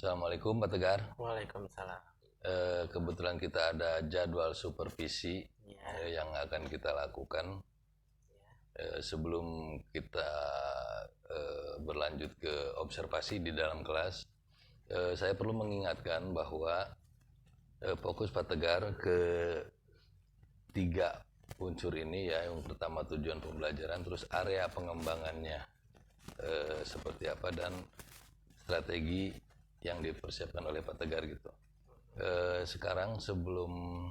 Assalamualaikum Pak Tegar. Waalaikumsalam. Kebetulan kita ada jadwal supervisi yang akan kita lakukan. Sebelum kita berlanjut ke observasi di dalam kelas, saya perlu mengingatkan bahwa fokus Pak Tegar ke 3 unsur ini ya. Yang pertama tujuan pembelajaran, terus area pengembangannya seperti apa, dan strategi yang dipersiapkan oleh Pak Tegar gitu. Sekarang sebelum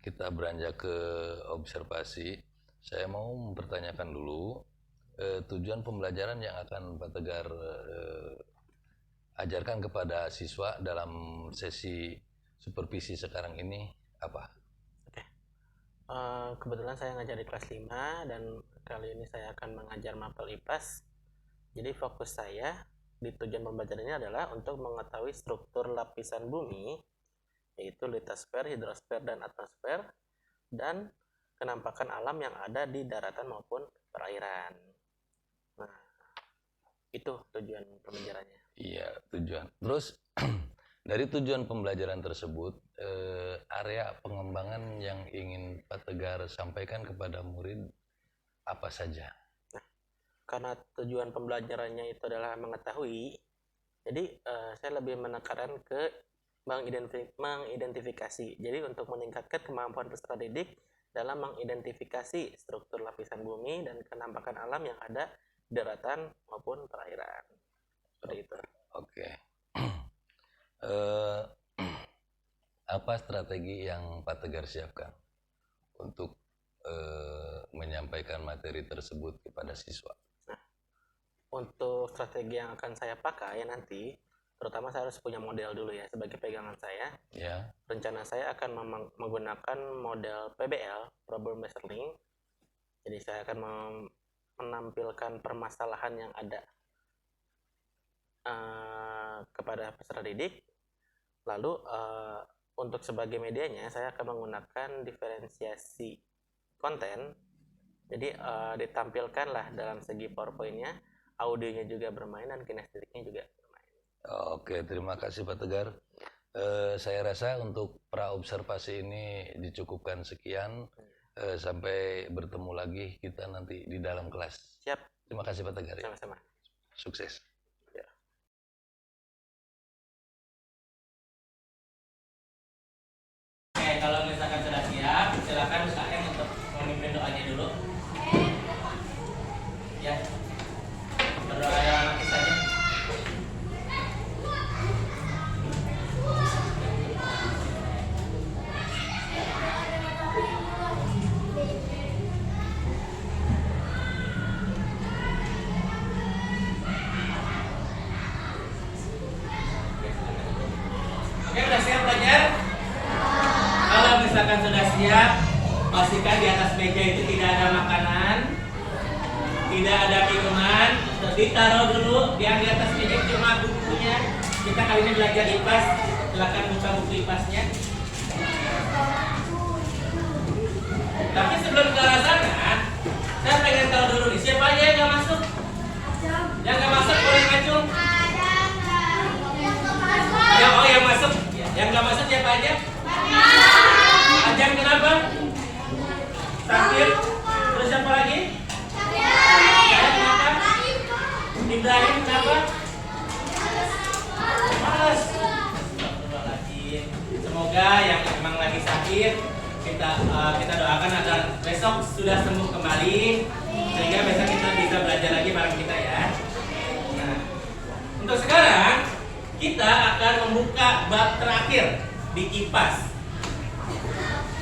kita beranjak ke observasi, saya mau mempertanyakan dulu tujuan pembelajaran yang akan Pak Tegar ajarkan kepada siswa dalam sesi supervisi sekarang ini apa? Kebetulan saya ngajar di kelas 5 dan kali ini saya akan mengajar mapel IPAS. Jadi fokus saya di tujuan pembelajaran ini adalah untuk mengetahui struktur lapisan bumi, yaitu litosfer, hidrosfer, dan atmosfer, dan kenampakan alam yang ada di daratan maupun perairan. Nah, itu tujuan pembelajarannya. Iya, tujuan. Terus dari tujuan pembelajaran tersebut, area pengembangan yang ingin Pak Tegar sampaikan kepada murid apa saja? Karena tujuan pembelajarannya itu adalah mengetahui, jadi saya lebih menekankan ke mengidentifikasi. Jadi untuk meningkatkan kemampuan peserta didik dalam mengidentifikasi struktur lapisan bumi dan kenampakan alam yang ada di daratan maupun perairan. Seperti itu. Oke. Apa strategi yang Pak Tegar siapkan untuk menyampaikan materi tersebut kepada siswa? Untuk strategi yang akan saya pakai nanti, terutama saya harus punya model dulu ya sebagai pegangan saya. Ya. Rencana saya akan menggunakan model PBL, Problem Based Learning. Jadi saya akan menampilkan permasalahan yang ada kepada peserta didik. Lalu untuk sebagai medianya saya akan menggunakan diferensiasi konten. Jadi ditampilkanlah dalam segi PowerPoint-nya, audionya juga bermain dan kinestetiknya juga bermain. Oke, terima kasih Pak Tegar. Saya rasa untuk pra-observasi ini dicukupkan sekian. Sampai bertemu lagi kita nanti di dalam kelas. Siap. Terima kasih Pak Tegar. Sama-sama. Sukses. Ya. Oke, kalau misalkan sudah siap, silakan UKM untuk memimpin doanya dulu. Ya. Berdoa yang nanti saja. Oke, sudah siap belajar? Kalau misalkan sudah siap, pastikan di atas meja itu tidak ada makanan, tidak ada minuman. Ditaruh dulu yang di atas meja cuma bukunya. Kita kali ini belajar IPAS. Silakan buka buku IPAS-nya. Tapi sebelum ke arah sana, saya pengen tahu dulu nih, siapa aja yang nggak masuk? Yang nggak masuk boleh ngacung. Yang masuk. Yang nggak masuk siapa aja? Ajang kenapa? Sakit. Terus siapa lagi? Ibrahim kenapa? Males. Semoga yang memang lagi sakit kita doakan agar besok sudah sembuh kembali, sehingga besok kita bisa belajar lagi bareng kita ya. Nah, untuk sekarang kita akan membuka bab terakhir di IPAS.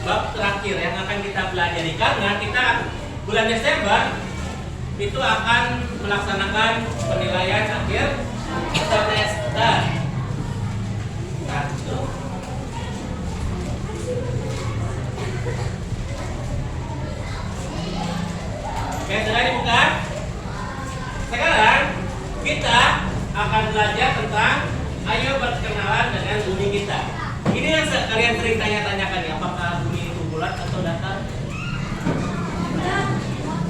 Bab terakhir yang akan kita pelajari karena kita bulan Desember itu akan melaksanakan penilaian akhir semester. Oke, sudah dibuka. Sekarang kita akan belajar tentang ayo berkenalan dengan bumi kita. Ini yang kalian sering tanya-tanyakan ya, apakah bumi itu bulat atau datar?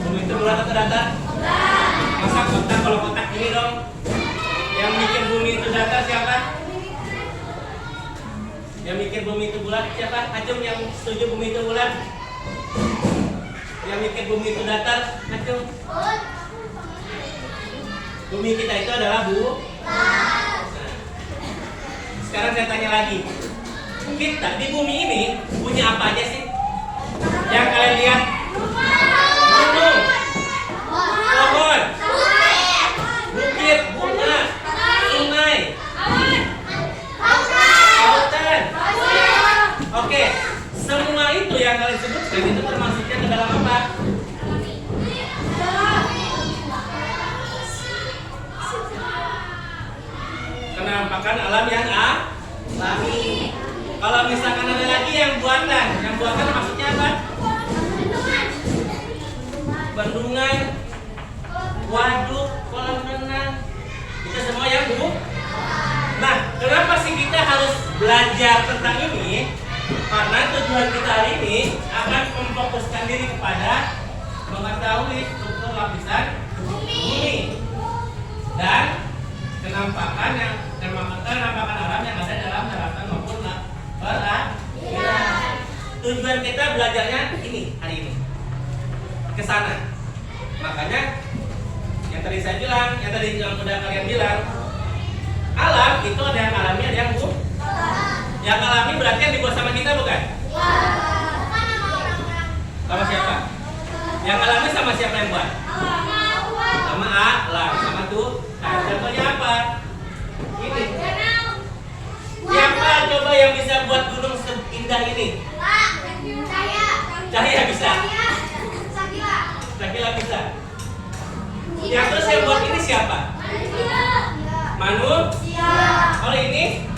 Bumi itu bulat atau datar? Masa kotak, kalau kotak ini dong yang bikin bumi itu datar siapa? Yang mikir bumi itu bulat siapa? Acung yang setuju bumi itu bulat? Yang mikir bumi itu datar? Acung? Bumi kita itu adalah Nah, sekarang saya tanya lagi. Kita di bumi ini punya apa aja sih? Yang kalian lihat? Gunung, pohon, bukit, bunga, sungai, lautan. Oke, semua itu yang kalian sebutkan itu termasuknya ke dalam apa? Kenampakan alam yang alami. Kalau misalkan ada lagi yang buatan maksudnya apa? Bendungan, waduk, kolam renang, itu semua yang Nah, kenapa sih kita harus belajar tentang ini? Karena tujuan kita hari ini akan memfokuskan diri kepada mengetahui struktur lapisan bumi dan kenampakan alam yang ada dalam daratan maupun perairan. Tujuan kita belajarnya ini hari ini ke sana. Makanya yang tadi saya bilang, yang udah kalian bilang, alam itu ada yang alami, ada yang yang alami berarti yang dibuat sama kita bukan? Sama siapa? Yang alami sama siapa yang buat? Sama alam, sama tuh. Nah, contohnya apa? Ini. Siapa coba yang bisa buat gunung seindah ini? Cahaya bisa. Sakila bisa. Yang terus yang buat ini siapa? Manusia. Kalau ini?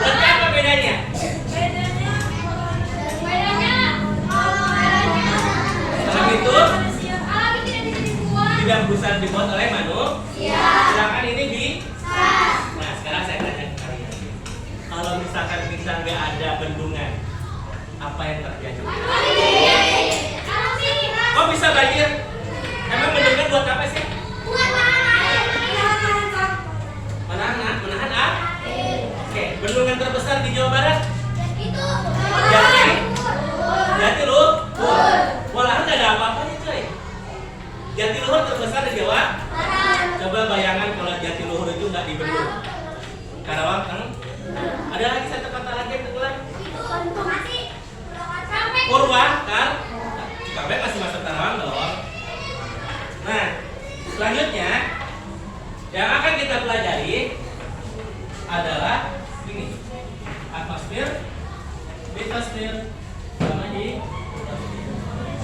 Berarti apa bedanya? Alam itu tidak bisa dibuat oleh manusia. Sedangkan ini bisa. Nah, sekarang saya tanya ke kalian. Kalau misalkan kita nggak ada bendungan, apa yang terjadi? Kok bisa banjir? Emang bendungan buat apa sih? Menahan apa? Oke, bendungan terbesar di Jawa Barat? Jatiluhur. Walahan nggak ada apa-apanya coy. Jatiluhur terbesar di Jawa. Coba bayangkan kalau Jatiluhur itu nggak dibendung. Karawang kan? Ada lagi satu kata lagi yang tenggelam. Purwakarta. Cikampek masih masuk Karawang dong. Nah, selanjutnya yang akan kita pelajari adalah ini, atmosfer, litosfer, sama di.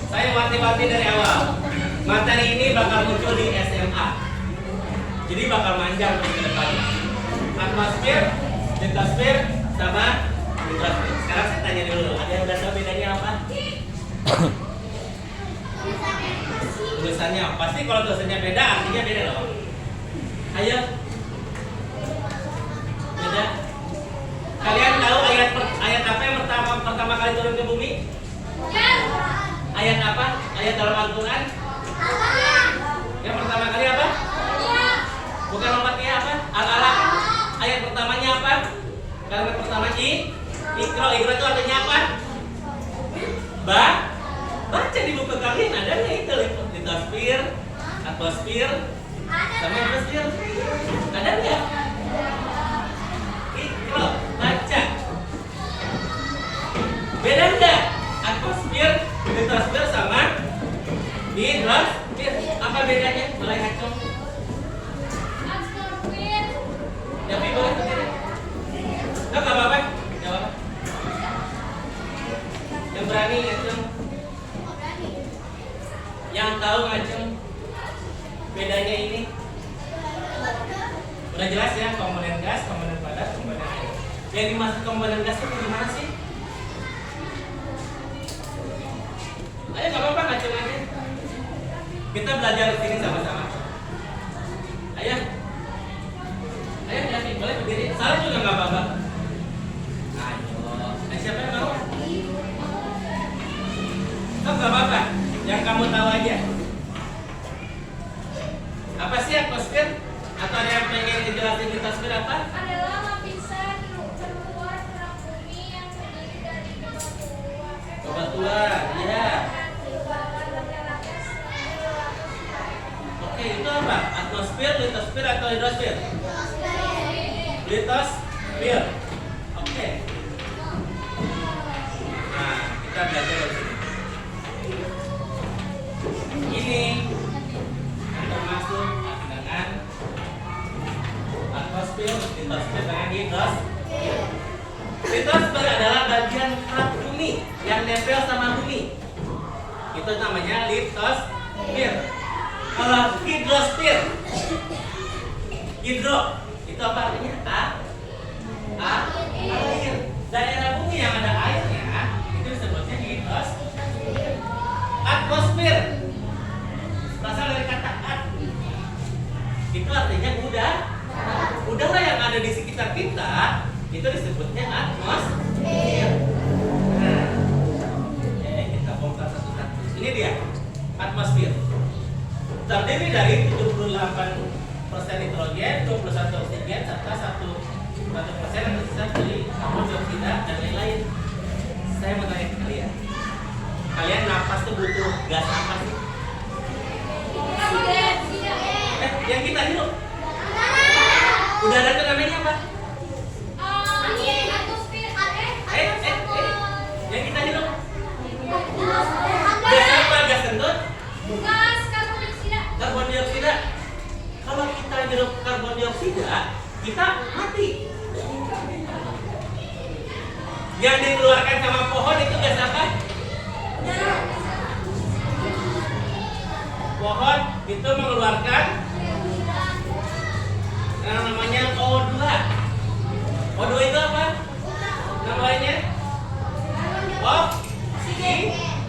Saya wanti-wanti dari awal. Materi ini bakal muncul di SMA. Jadi bakal manjang ke depan. Atmosfer, litosfer, sama litosfer. Sekarang saya tanya dulu, ada yang udah tahu bedanya apa? Tulisannya pasti kalau tulisannya beda artinya beda loh. Ayo. Beda. Kalian tahu ayat apa yang pertama kali turun ke bumi? Ayat apa? Ayat dalam Al-Quran? Yang pertama kali apa? Bukan lompatnya apa? Al-Alaq. Ayat pertamanya apa? Kalimat pertama Iqra. Iqra itu artinya apa? Baca di buku kalian ada nggak itu? Litosfer, atmosfer, sama litosfer. Ada nggak? Iqra, baca. Beda nggak? Atmosfer, litosfer sama hidrosfer. Apa bedanya? Mulai acung. Tapi boleh berdiri. Nggak apa-apa. Nggak apa-apa. Yang berani acung. Yang tahu ngacung bedanya ini udah jelas ya, komponen gas, komponen padat, komponen air. Yang dimaksud komponen gas itu gimana sih? Ayo nggak apa-apa ngacung aja. Kita belajar di sini sama-sama. Ayo, David boleh berdiri. Salah juga nggak apa-apa. Ayo, siapa yang mau? Nggak apa-apa. Yang kamu tahu aja. Apa sih atmosfer? Atau ada yang pengen Atmosfer apa? adalah lapisan terluar perang bumi yang terdiri dari Bebatuan, ya. Oke, itu apa? Atmosfer, litosfer atau hidrosfer? Litosfer. Oke. Nah, kita belajar dari sini. Ini termasuk dengan atmosfer, litosfer dan hidrosfer. Litosfer adalah bagian kerak bumi yang nempel sama bumi. Itu namanya litosfer. Kalau hidrosfer, hidro itu apa artinya? Air. Daerah bumi yang ada airnya itu disebutnya hidrosfer. Atmosfer berasal dari kata at. Itu artinya udara yang ada di sekitar kita itu disebutnya atmosfer. Nah, kita bongkar satu-satu. Ini dia atmosfer. Terdiri dari 78% nitrogen, 21 oksigen, serta 1% yang tersisa dari karbon dioksida dan lain-lain. Saya mau tanya ke kalian. Kalian napas tuh butuh gas apa sih? Yang kita hirup. Udara itu namanya apa? Yang kita hirup. Gas apa? Gas kentut? Karbon dioksida. Kalau kita hirup karbon dioksida, kita mati. Yang dikeluarkan sama pohon itu gas apa? Pohon itu mengeluarkan yang namanya O2. O2 itu apa? Namanya oksigen.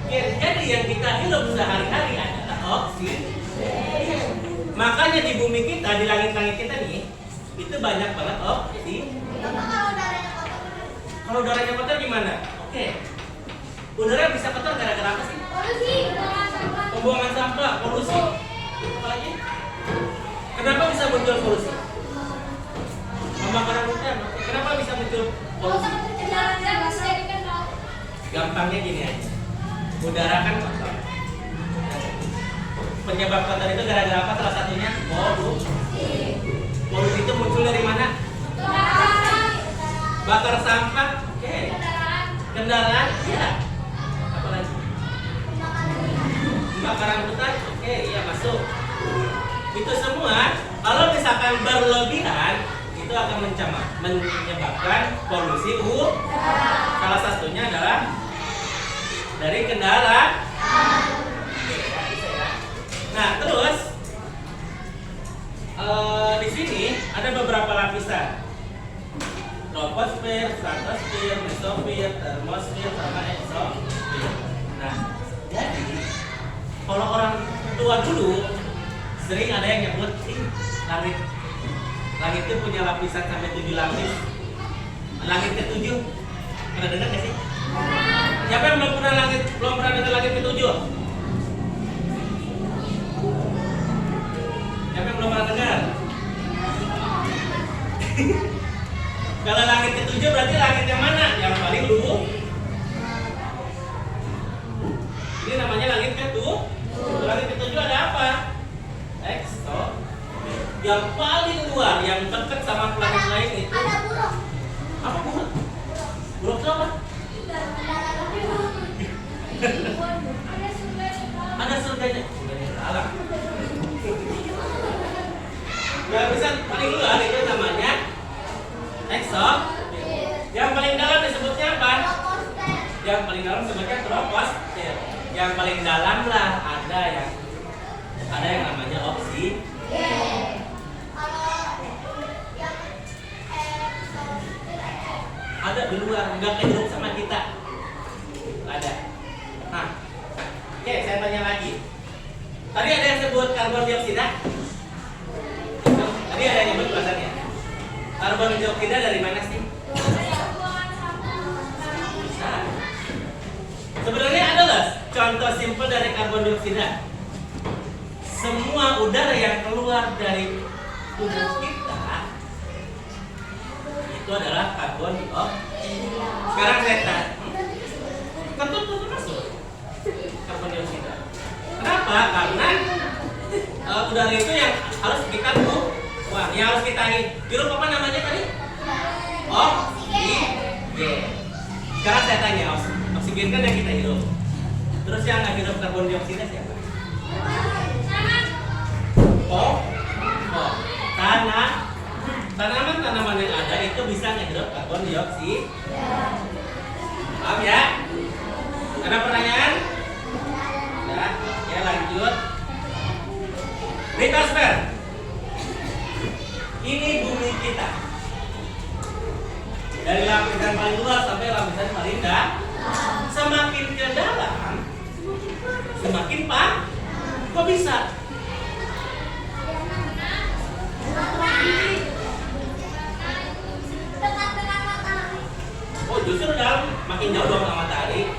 Jadi yang kita hirup sehari-hari adalah oksigen. Makanya di bumi kita, di langit-langit kita nih, itu banyak banget oksigen. Kalau udaranya kotor gimana? Oke. Udara bisa kotor gara-gara apa sih? Pembuangan sampah, polusi. Apa lagi? Kenapa bisa muncul polusi? Pembakaran hutan. Kenapa bisa muncul polusi? Gampangnya gini aja. Udara kan kotor. Penyebab kotor itu gara-gara apa? Salah satunya polusi. Polusi itu muncul dari mana? Bakar sampah. Oke. Kendaraan. Ya. Apa lagi? Pembakaran hutan. Oke, iya masuk. Itu semua kalau misalkan berlebihan itu akan menyebabkan polusi salah satunya adalah dari kendaraan. Nah, terus di sini ada beberapa lapisan: troposfer, stratosfer, mesosfer, termosfer, sama eksosfer. Nah, jadi kalau orang tua dulu sering ada yang nyebut langit itu punya lapisan sampai 7 lapis. Langit ke-7 pernah dengar nggak sih? Siapa yang belum pernah dengar langit ke-7? Siapa yang belum pernah dengar? Kalau langit ke-7 berarti langit yang mana? Yang paling luas. Ini namanya langit ke-7. Langit ke-7 ada apa? Eksosfer. Yang paling luar, yang dekat sama planet lain itu. Ada buruk. Apa buruk? Buruk itu apa? Ada surganya. Salah. Lapisan paling luar itu namanya eksosfer. Yang paling dalam disebutnya apa? Yang paling dalam disebutnya troposfer. Yang paling dalam lah ada yang namanya oksigen. Ada di luar, nggak kehidup sama kita. Ada. Nah, oke, saya tanya lagi. Tadi ada yang sebut karbon dioksida. Tadi ada yang nyebut bahasanya. Karbon dioksida dari mana sih? Nah, sebenarnya adalah contoh simpel dari karbon dioksida. Semua udara yang keluar dari tubuh kita karbon dioksida. Sekarang saya tanya, tentu masuk karbon dioksida. Kenapa? Karena udara itu yang harus kita buang, yang harus kita hirup apa namanya tadi? Oksigen. Sekarang saya tanya, oksigen kan yang kita hirup. Terus yang nggak hirup karbon dioksida siapa? Tanaman yang ada itu bisa ngehirup karbon dioksida. Paham ya? Ada pertanyaan? Ya lanjut. Litosfer. Ini bumi kita. Dari lapisan paling luar sampai lapisan paling dalam. Semakin ke dalam, semakin kok bisa? Oh justru dalam makin jauh dong sama matahari.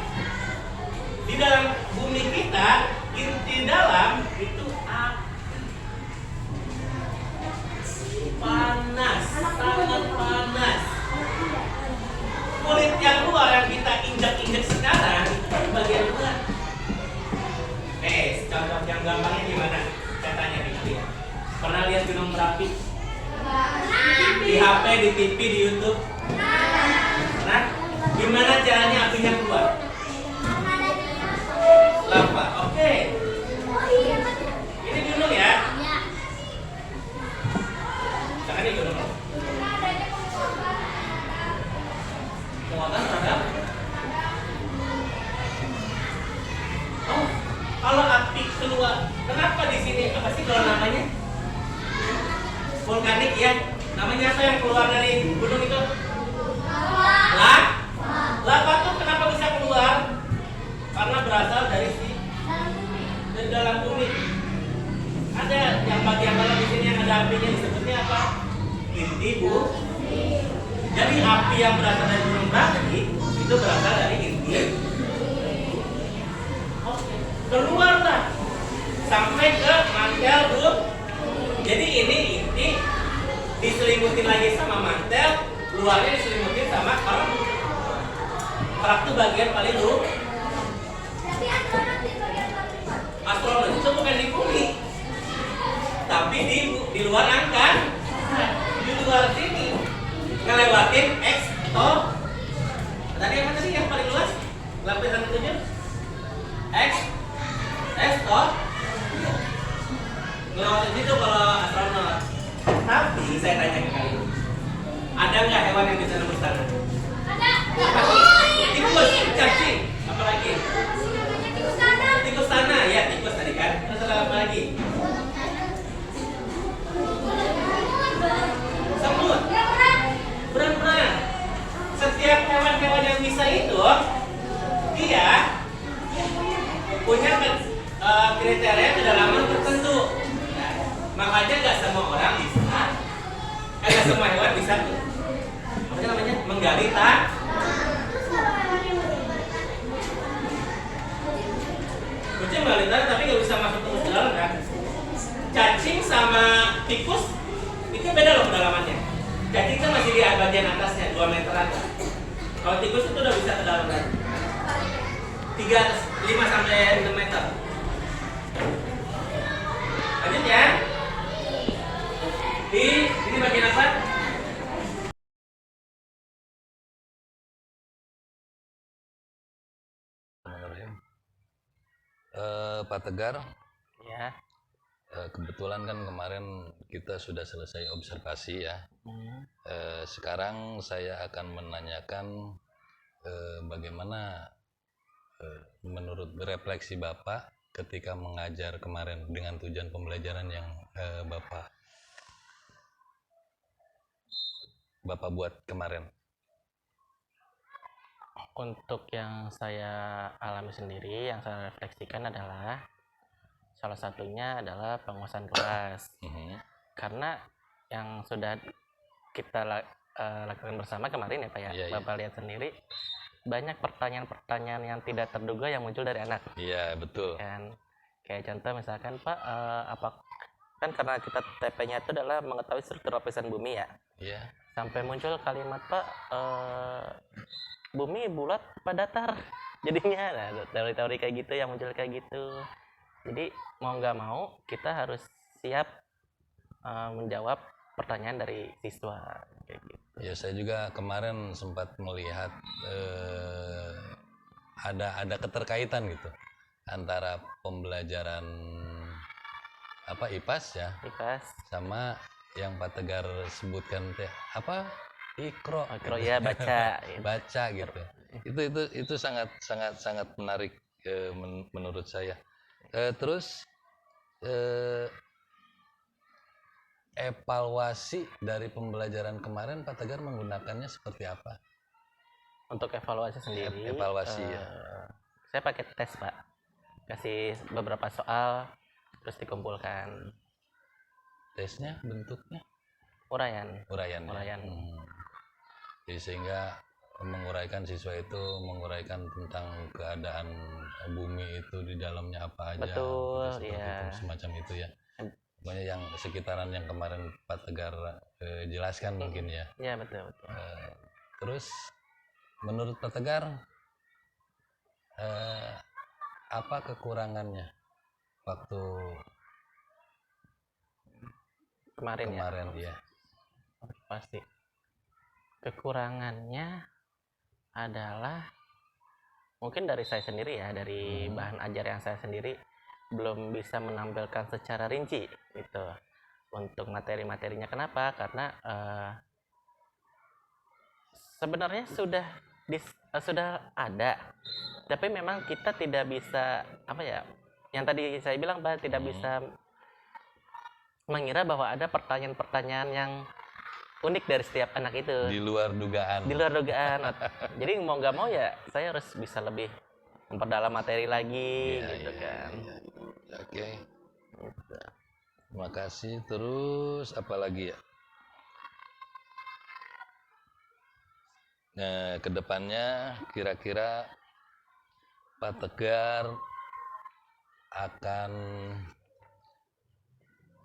Di dalam bumi kita, inti dalam itu panas, sangat panas. Kulit yang luar yang kita injak-injak sekarang itu di bagian luar. Contoh yang gampangnya gimana? Saya tanya nih kalian. Pernah lihat Gunung Merapi? Di HP, di TV, di YouTube? Pernah? Gimana caranya apinya keluar? Lava. Oke. Ini gunung ya? Jangan ini gunung. Muatan terhadap? Oh, kalau api keluar, kenapa di sini? Apa sih kalau namanya? Vulkanik ya? Namanya apa yang keluar dari gunung itu? Lava tuh kenapa bisa keluar? Karena berasal dari dalam bumi. Ada yang bagian dalam di sini yang ada apinya disebutnya apa? Inti bumi. Jadi api yang berasal dari gunung Merapi itu berasal dari inti. Oke. Keluarlah sampai ke mantel bumi. Jadi ini inti diselimutin lagi sama mantel, luarnya diselimutin sama kerak. Kerak itu bagian paling luar. Astronot itu bukan di bumi, tapi di luar angkasa, di luar sini ngelewatin ekstor. Tadi apa tadi yang paling luas? Lapisan ketujuh? Ekstor. Ngelewatin situ kalau astronot. Tapi saya tanya ke kalian, ada nggak hewan yang bisa nembus tanah? Ada. Tikus, cacing, apa lagi? Tikus tanah, ya tikus tadi kan. Terus ada apa lagi? Semut. Berenang. Setiap hewan-hewan yang bisa itu, dia punya kriteria kedalaman tertentu. Nah, makanya nggak semua orang bisa, nggak semua hewan bisa tuh. Apa namanya? Menggali tanah. Kucing menggali tanah tapi nggak bisa masuk terus ke dalam kan? Cacing sama tikus itu beda loh kedalamannya. Cacing kan masih di bagian atasnya 2 meteran. Kalau tikus itu udah bisa ke dalam kan? 5 sampai 6 meter. Lanjut ya. Ini bagian apa? Pak Tegar, Ya. kebetulan kan kemarin kita sudah selesai observasi ya. Sekarang saya akan menanyakan bagaimana menurut refleksi Bapak ketika mengajar kemarin dengan tujuan pembelajaran yang Bapak buat kemarin. Untuk yang saya alami sendiri, yang saya refleksikan adalah salah satunya adalah penguasaan kelas. Karena yang sudah kita lakukan bersama kemarin ya Pak ya, Bapak lihat sendiri banyak pertanyaan-pertanyaan yang tidak terduga yang muncul dari anak. Iya betul. Kan kayak contoh misalkan Pak, kan karena kita TP-nya itu adalah mengetahui struktur lapisan bumi ya. Iya. Sampai muncul kalimat Pak, bumi bulat apa datar? Jadinya nah, teori-teori kayak gitu yang muncul kayak gitu. Jadi mau nggak mau kita harus siap menjawab pertanyaan dari siswa kayak gitu. Ya, saya juga kemarin sempat melihat ada keterkaitan gitu antara pembelajaran IPAS ya Ipas, sama yang Pak Tegar sebutkan ikro ya baca. baca gitu. Itu sangat menarik menurut saya. Terus evaluasi dari pembelajaran kemarin Pak Tegar menggunakannya seperti apa? Untuk evaluasi sendiri, Evaluasi ya. saya pakai tes Pak, kasih beberapa soal terus dikumpulkan. Tesnya bentuknya Uraian. uraian. Uraian. Jadi sehingga menguraikan siswa itu menguraikan tentang keadaan bumi itu di dalamnya apa aja. Betul, seperti iya. itu, semacam itu ya. Pokoknya yang sekitaran yang kemarin Pak Tegar jelaskan mungkin ya. Iya betul. Terus menurut Pak Tegar apa kekurangannya waktu Kemarin ya? Pasti. Kekurangannya adalah mungkin dari saya sendiri ya, dari bahan ajar yang saya sendiri belum bisa menampilkan secara rinci gitu untuk materi-materinya. Kenapa? Karena sebenarnya sudah ada, tapi memang kita tidak bisa yang tadi saya bilang Pak, tidak bisa mengira bahwa ada pertanyaan-pertanyaan yang unik dari setiap anak itu. Di luar dugaan. Jadi mau nggak mau ya saya harus bisa lebih memperdalam materi lagi gitu kan. Oke. Terima kasih. Terus apa lagi ya? Nah, kedepannya kira-kira Pak Tegar akan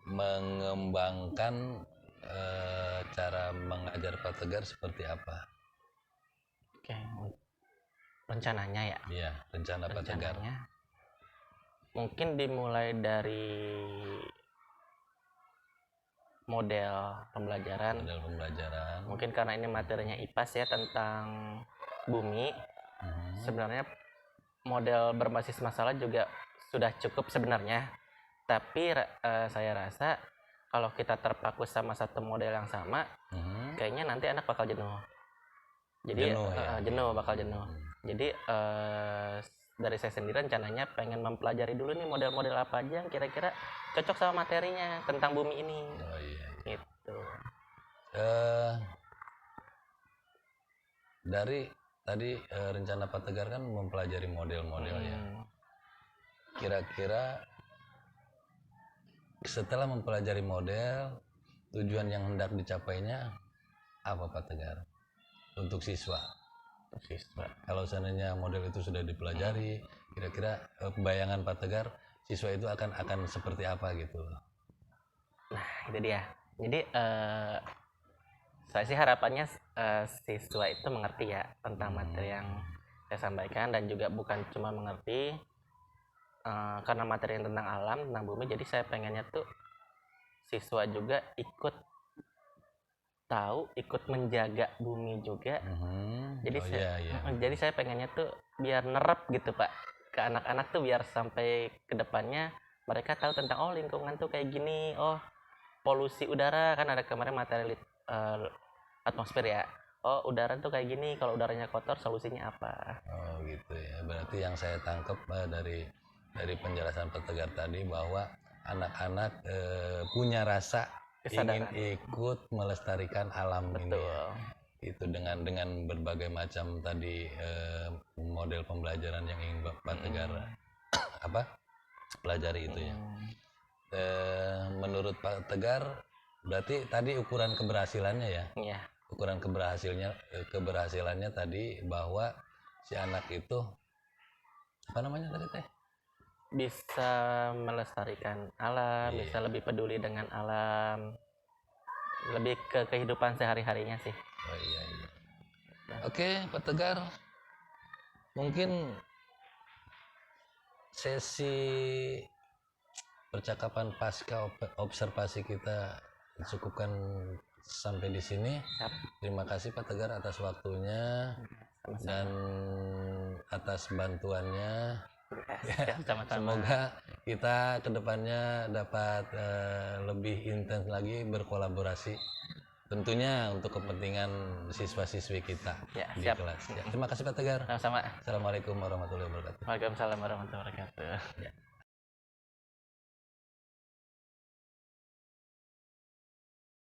mengembangkan cara mengajar Pak Tegar seperti apa? Oke, rencananya ya. Iya, rencana Pak Tegar. Mungkin dimulai dari model pembelajaran. Mungkin karena ini materinya IPAS ya, tentang bumi. Sebenarnya model berbasis masalah juga sudah cukup sebenarnya. Tapi saya rasa kalau kita terpaku sama satu model yang sama, kayaknya nanti anak bakal jenuh. Jadi bakal jenuh. Jadi dari saya sendiri rencananya pengen mempelajari dulu nih model-model apa aja yang kira-kira cocok sama materinya tentang bumi ini. Oh iya. Gitu. Dari tadi rencana Pak Tegar kan mempelajari model-model ya. Kira-kira setelah mempelajari model, tujuan yang hendak dicapainya apa Pak Tegar untuk siswa? Kalau seandainya model itu sudah dipelajari, kira-kira bayangan Pak Tegar siswa itu akan seperti apa gitu? Nah itu dia. Jadi saya sih harapannya siswa itu mengerti ya tentang materi yang saya sampaikan, dan juga bukan cuma mengerti karena materi yang tentang alam, tentang bumi. Jadi saya pengennya tuh siswa juga ikut tahu, ikut menjaga bumi juga. Jadi jadi saya pengennya tuh biar nerap gitu Pak ke anak-anak tuh, biar sampai ke depannya mereka tahu tentang lingkungan tuh kayak gini, polusi udara kan ada kemarin materi atmosfer ya, udara tuh kayak gini, kalau udaranya kotor solusinya apa. Oh gitu ya, berarti yang saya tangkap dari penjelasan Pak Tegar tadi bahwa anak-anak punya rasa Kesadaran. ingin ikut melestarikan alam. Betul. Ini ya. Itu dengan berbagai macam tadi model pembelajaran yang ingin Pak Tegar pelajari itu ya. Menurut Pak Tegar berarti tadi ukuran keberhasilannya ya. Iya. Ukuran keberhasilannya tadi bahwa si anak itu apa namanya tadi teh? bisa melestarikan alam, Iya. bisa lebih peduli dengan alam, lebih ke kehidupan sehari-harinya sih. Oh iya, iya. Oke, Pak Tegar. Mungkin sesi percakapan pasca observasi kita cukupkan sampai di sini. Yap. Terima kasih Pak Tegar atas waktunya Sama-sama. dan atas bantuannya. Ya, sama-sama. Semoga kita kedepannya dapat lebih intens lagi berkolaborasi. Tentunya untuk kepentingan siswa-siswi kita Ya, di siap. kelas. Ya, terima kasih Pak Tegar. Sama-sama. Assalamualaikum warahmatullahi wabarakatuh. Waalaikumsalam warahmatullahi wabarakatuh. Ya.